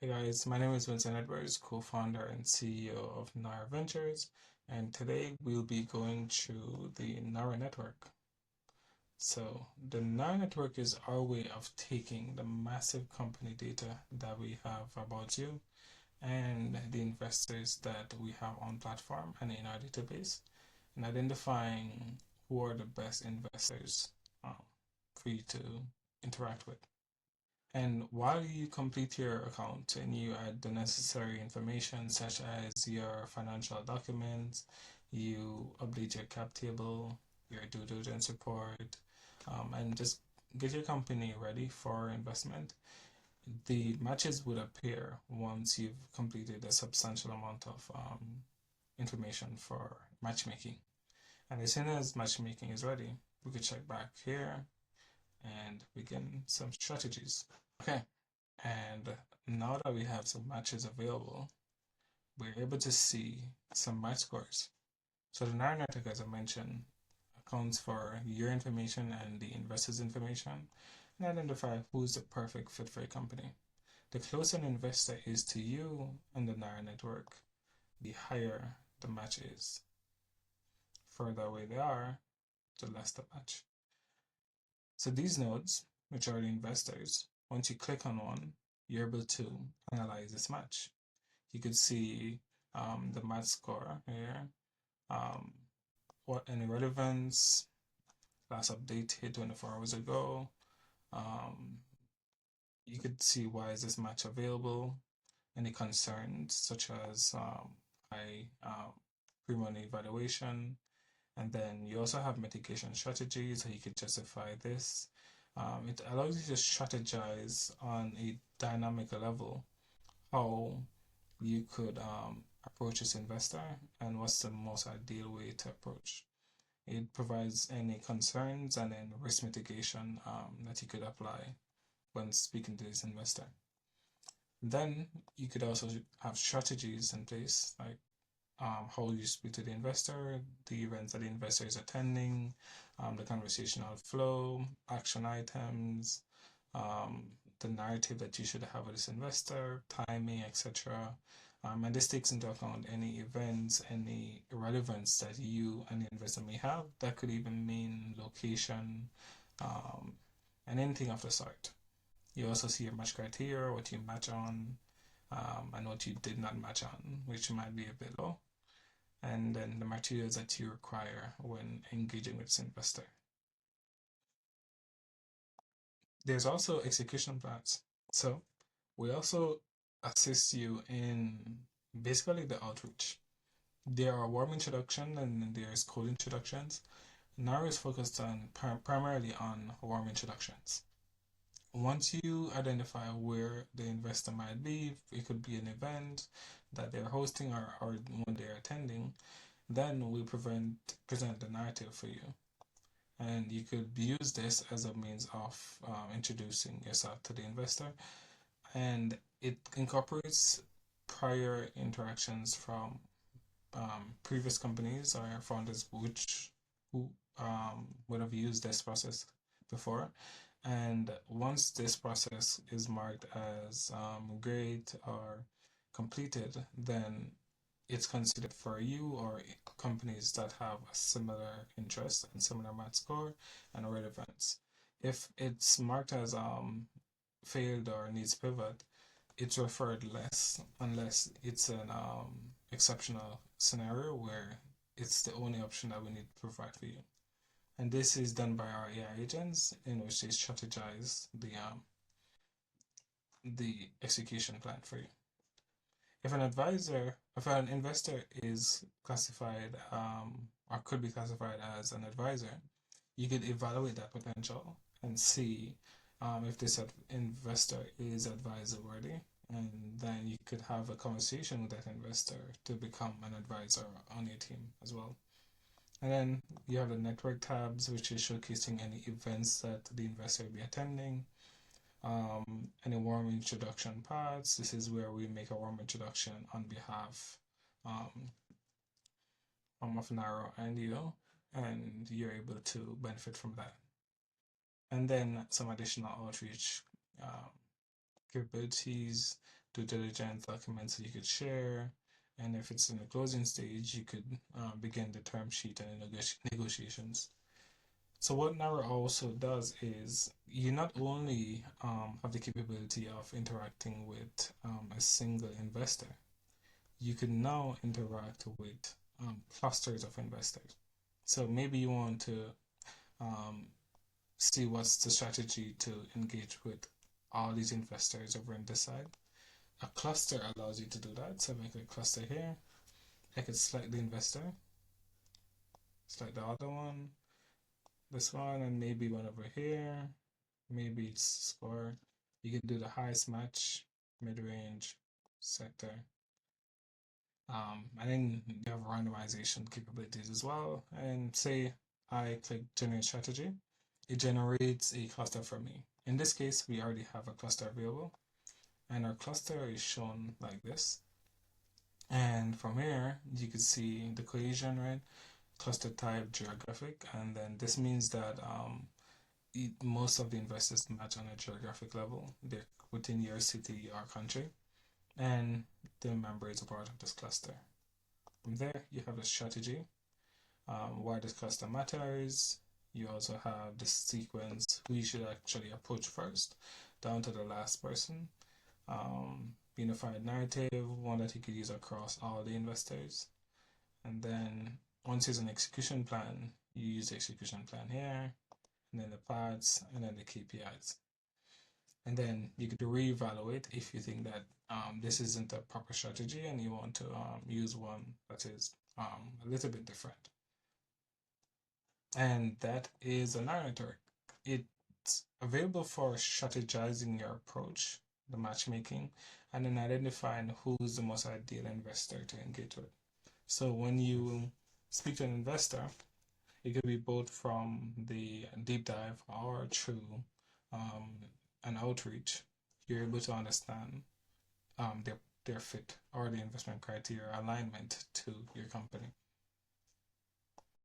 Hey guys, my name is Vincent Edwards, co-founder and CEO of Narro Ventures, and today we'll be going through the Narro Network. So the Narro Network is our way of taking the massive company data that we have about you and the investors that we have on platform and in our database, and identifying who are the best investors um, for you to interact with. And while you complete your account and you add the necessary information such as your financial documents, you update your cap table, your due diligence report, and just get your company ready for investment, the matches would appear once you've completed a substantial amount of information for matchmaking. And as soon as matchmaking is ready, we could check back here and begin some strategies. Okay. And now that we have some matches available, we're able to see some match scores. So the Narro Network, as I mentioned, accounts for your information and the investor's information and identify who's the perfect fit for your company. The closer an investor is to you and the Narro Network, the higher the match is. Further away they are, the less the match. So these nodes, which are the investors, once you click on one, you're able to analyze this match. You could see the match score here, um, what any relevance, last updated 24 hours ago. Um, you could see why is this match available, any concerns such as high pre-money valuation, and then you also have mitigation strategies, so you could justify this. It allows you to strategize on a dynamic level how you could approach this investor and what's the most ideal way to approach. It provides any concerns and then risk mitigation that you could apply when speaking to this investor. Then you could also have strategies in place, like how you speak to the investor, the events that the investor is attending, the conversational flow, action items, um, the narrative that you should have with this investor, timing, etc. And this takes into account any events, any relevance that you and the investor may have. That could even mean location, um, and anything of the sort. You also see your match criteria, what you match on, and what you did not match on, which might be a bit low, and then the materials that you require when engaging with this investor. There's also execution plans. So we also assist you in basically the outreach. There are warm introduction and then there's cold introductions. Narro is focused on primarily on warm introductions. Once you identify where the investor might be, it could be an event that they're hosting or when they're attending, then we present the narrative for you. And you could use this as a means of introducing yourself to the investor, and it incorporates prior interactions from previous companies or founders who would have used this process before. And once this process is marked as great or completed, then it's considered for you or companies that have a similar interest and similar match score and relevance. If it's marked as failed or needs pivot, it's referred less unless it's an exceptional scenario where it's the only option that we need to provide for you. And this is done by our AI agents in which they strategize the execution plan for you. If an investor is classified or could be classified as an advisor, you could evaluate that potential and see if this investor is advisor worthy, and then you could have a conversation with that investor to become an advisor on your team as well. And then you have the network tabs, which is showcasing any events that the investor will be attending. Any warm introduction parts. This is where we make a warm introduction on behalf of Narro and you, and you're able to benefit from that. And then some additional outreach capabilities due diligence documents that you could share. And if it's in the closing stage, you could begin the term sheet and the negotiations. So what Narrow also does is you not only have the capability of interacting with a single investor, you can now interact with clusters of investors. So maybe you want to um, see what's the strategy to engage with all these investors over on this side. A cluster allows you to do that. So make a cluster here. I could select the investor, select the other one, this one, and maybe one over here. Maybe it's score. You can do the highest match, mid-range, sector. And then you have randomization capabilities as well. And say I click generate strategy, it generates a cluster for me. In this case, we already have a cluster available, and our cluster is shown like this. And from here, you can see the cohesion, right? Cluster type, geographic, and then this means that most of the investors match on a geographic level. They're within your city or country, and the member is a part of this cluster. From there, you have a strategy, why this cluster matters. You also have the sequence, who you should actually approach first, down to the last person. Unified narrative, one that you could use across all the investors. And then once there's an execution plan, you use the execution plan here, and then the paths, and then the KPIs. And then you could reevaluate if you think that this isn't a proper strategy and you want to use one that is a little bit different. And that is a Narro Network. It's available for strategizing your approach, the matchmaking, and then identifying who's the most ideal investor to engage with. So when you speak to an investor, it could be both from the deep dive or through an outreach. You're able to understand their fit or the investment criteria alignment to your company.